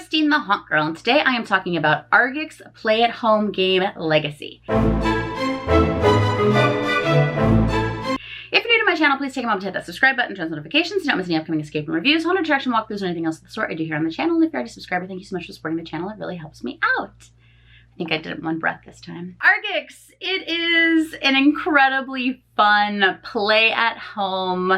Christine the Haunt Girl, and today I am talking about Argyx Play-at-Home Game Legacy. If you're new to my channel, please take a moment to hit that subscribe button, turn on notifications so you don't miss any upcoming escape room reviews, haunted attraction walkthroughs, or anything else of the sort I do here on the channel. And if you're already a subscriber, thank you so much for supporting the channel. It really helps me out. I think I did it in one breath this time. Argyx, it is an incredibly fun play-at-home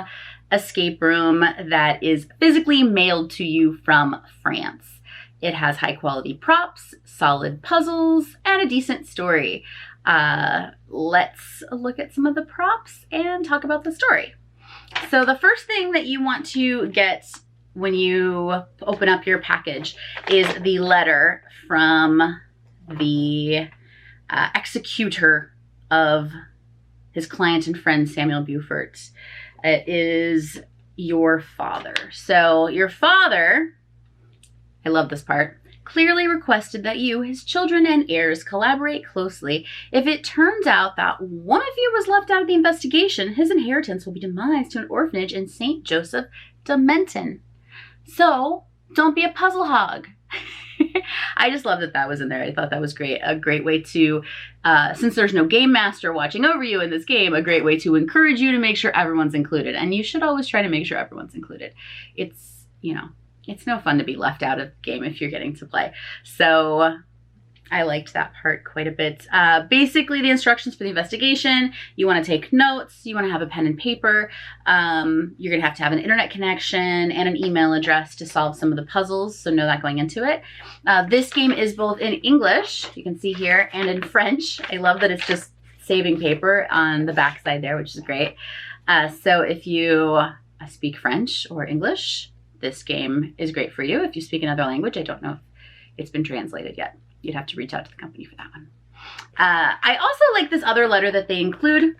escape room that is physically mailed to you from France. It has high quality props, solid puzzles, and a decent story. Let's look at some of the props and talk about the story. So the first thing that you want to get when you open up your package is the letter from the executor of his client and friend Samuel Beaufort. It is your father. So your father, I love this part, clearly requested that you, his children and heirs, collaborate closely. If it turns out that one of you was left out of the investigation, his inheritance will be demised to an orphanage in St. Joseph de Menton. So don't be a puzzle hog. I just love that that was in there. I thought that was great. A great way to, since there's no game master watching over you in this game, a great way to encourage you to make sure everyone's included. And you should always try to make sure everyone's included. It's, you know, it's no fun to be left out of the game if you're getting to play. So I liked that part quite a bit. Basically, the instructions for the investigation, you want to take notes, you want to have a pen and paper, you're going to have an internet connection and an email address to solve some of the puzzles, so know that going into it. This game is both in English, you can see here, and in French. I love that it's just saving paper on the back side there, which is great. So if you speak French or English, this game is great for you. If you speak another language, I don't know if it's been translated yet. You'd have to reach out to the company for that one. I also like this other letter that they include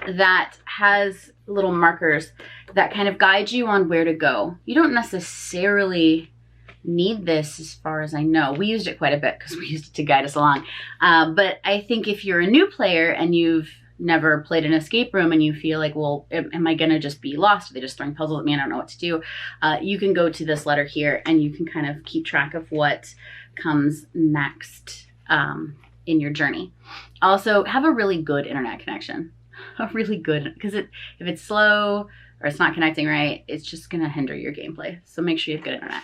that has little markers that kind of guide you on where to go. You don't necessarily need this as far as I know. We used it quite a bit because we used it to guide us along. But I think if you're a new player and you've never played an escape room and you feel like, well, am I gonna just be lost? Are they just throwing puzzles at me and I don't know what to do? You can go to this letter here and you can kind of keep track of what comes next in your journey. Also, have a really good internet connection. A really good, because if it's slow or it's not connecting right, it's just gonna hinder your gameplay. So make sure you have good internet.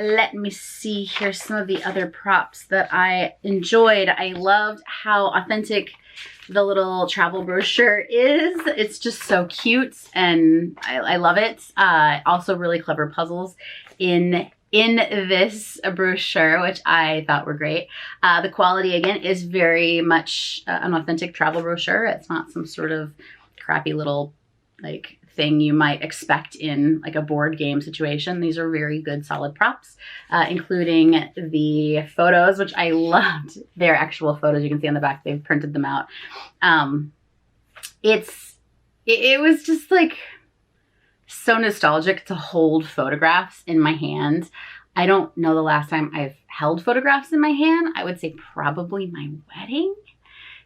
Let me see, here's some of the other props that I enjoyed. I loved how authentic the little travel brochure is. It's just so cute and I love it. Also really clever puzzles in this brochure, which I thought were great. The quality, again, is very much an authentic travel brochure. It's not some sort of crappy little like thing you might expect in like a board game situation. These are very good, solid props, including the photos, which I loved. Their actual photos. You can see on the back, they've printed them out. It was just like so nostalgic to hold photographs in my hand. I don't know the last time I've held photographs in my hand. I would say probably my wedding.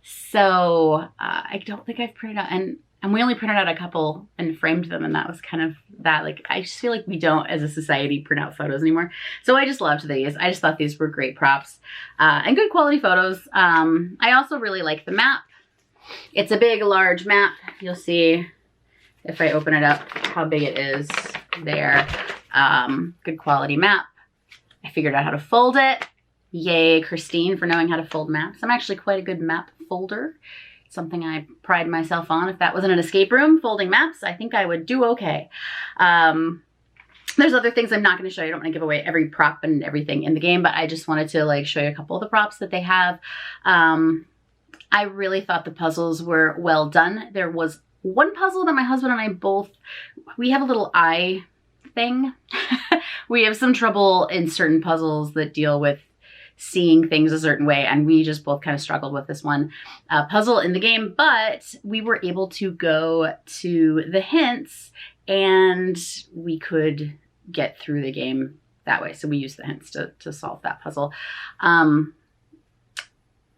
So I don't think I've printed out, and we only printed out a couple and framed them, and that was kind of that. Like, I just feel like we don't as a society print out photos anymore. So I just loved these. I just thought these were great props and good quality photos. I also really like the map. It's a big, large map. You'll see if I open it up how big it is there. Good quality map. I figured out how to fold it. Yay, Christine, for knowing how to fold maps. I'm actually quite a good map folder. Something I pride myself on. If that wasn't an escape room, folding maps, I think I would do okay. There's other things I'm not going to show you. I don't want to give away every prop and everything in the game, but I just wanted to like show you a couple of the props that they have. I really thought the puzzles were well done. There was one puzzle that my husband and I both, we have a little eye thing. We have some trouble in certain puzzles that deal with seeing things a certain way, and we just both kind of struggled with this one puzzle in the game, but we were able to go to the hints and we could get through the game that way. So we used the hints to solve that puzzle.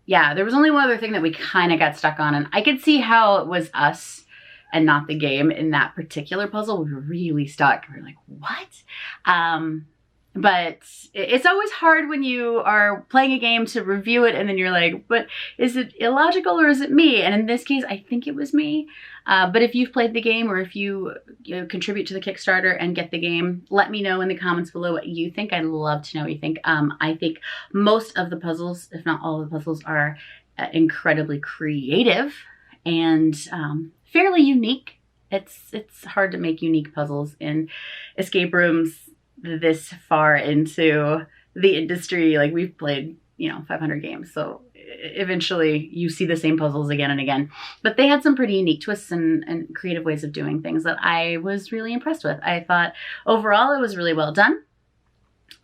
Yeah, there was only one other thing that we kind of got stuck on, and I could see how it was us and not the game in that particular puzzle. We were really stuck. We were like, what? But it's always hard when you are playing a game to review it and then you're like, but is it illogical or is it me? And in this case, I think it was me. But if you've played the game or if you contribute to the Kickstarter and get the game, let me know in the comments below what you think. I'd love to know what you think. I think most of the puzzles, if not all of the puzzles, are incredibly creative and fairly unique. It's hard to make unique puzzles in escape rooms this far into the industry. Like, we've played, 500 games, so eventually you see the same puzzles again and again. But they had some pretty unique twists and creative ways of doing things that I was really impressed with. I thought overall it was really well done.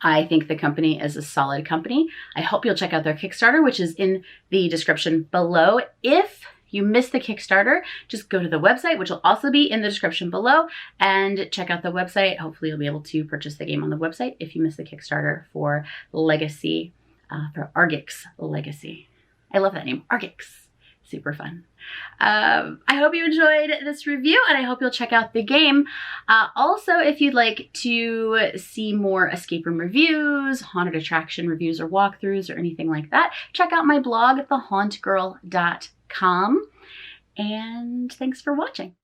I think the company is a solid company. I hope you'll check out their Kickstarter, which is in the description below. If you missed the Kickstarter, just go to the website, which will also be in the description below, and check out the website. Hopefully you'll be able to purchase the game on the website if you missed the Kickstarter for Legacy, for Argyx Legacy. I love that name, Argyx. Super fun. I hope you enjoyed this review, and I hope you'll check out the game. Also, if you'd like to see more escape room reviews, haunted attraction reviews or walkthroughs or anything like that, check out my blog at thehauntgirl.com. And thanks for watching.